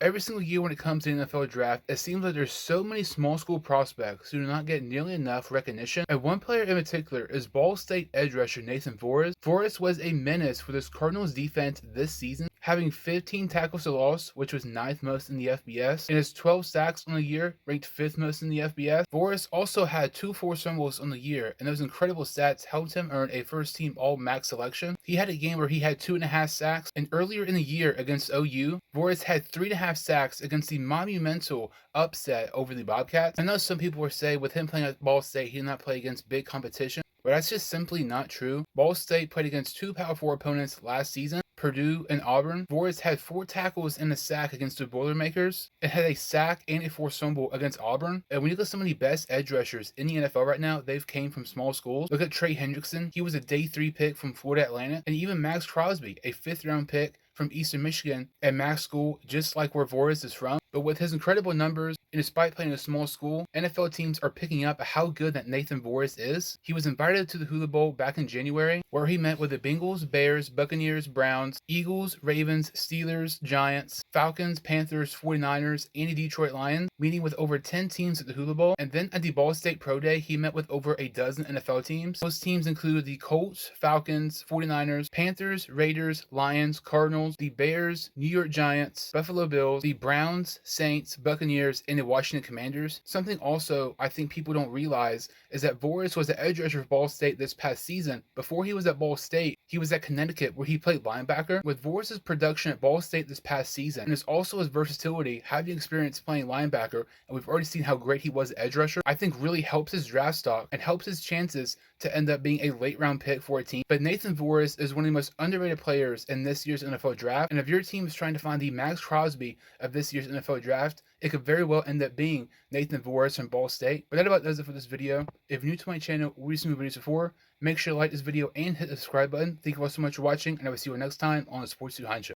Every single year when it comes to the NFL draft, it seems like there's so many small school prospects who do not get nearly enough recognition. And one player in particular is Ball State edge rusher Nathan Voorhis. Voorhis was a menace for this Cardinals defense this season, having 15 tackles to loss, which was 9th most in the FBS, and his 12 sacks on the year, ranked 5th most in the FBS. Voorhis also had 2 forced fumbles on the year, and those incredible stats helped him earn a first-team All-Max selection. He had a game where he had 2.5 sacks, and earlier in the year against OU, Voorhis had 3.5 sacks against the monumental upset over the Bobcats. I know some people will say with him playing at Ball State, he did not play against big competition, but that's just simply not true. Ball State played against 2 Power 4 opponents last season, Purdue and Auburn. Voorhis had 4 tackles and a sack against the Boilermakers, and had a sack and a forced fumble against Auburn. And when you look at some of the best edge rushers in the NFL right now, they've came from small schools. Look at Trey Hendrickson. He was a day 3 pick from Florida Atlantic. And even Maxx Crosby, a 5th round pick from Eastern Michigan at Maxx School, just like where Voorhis is from. But with his incredible numbers, and despite playing in a small school, NFL teams are picking up how good that Nathan Voorhis is. He was invited to the Hula Bowl back in January, where he met with the Bengals, Bears, Buccaneers, Browns, Eagles, Ravens, Steelers, Giants, Falcons, Panthers, 49ers, and the Detroit Lions, meeting with over 10 teams at the Hula Bowl. And then at the Ball State Pro Day, he met with over a dozen NFL teams. Those teams include the Colts, Falcons, 49ers, Panthers, Raiders, Lions, Cardinals, the Bears, New York Giants, Buffalo Bills, the Browns, Saints, Buccaneers, and the Washington Commanders. Something also I think people don't realize is that Voorhis was the edge rusher for Ball State this past season. Before he was at Ball State, he was at Connecticut where he played linebacker. With Voorhis' production at Ball State this past season, and it's also his versatility, having experience playing linebacker, and we've already seen how great he was at edge rusher, I think really helps his draft stock and helps his chances to end up being a late round pick for a team. But Nathan Voorhis is one of the most underrated players in this year's NFL draft, and if your team is trying to find the Maxx Crosby of this year's NFL draft, it could very well end up being Nathan Voorhis from Ball State. But that about does it for this video. If you're new to my channel, we've seen videos before, make sure to like this video and hit the subscribe button. Thank you all so much for watching, and I will see you next time on the Sports 2 Show.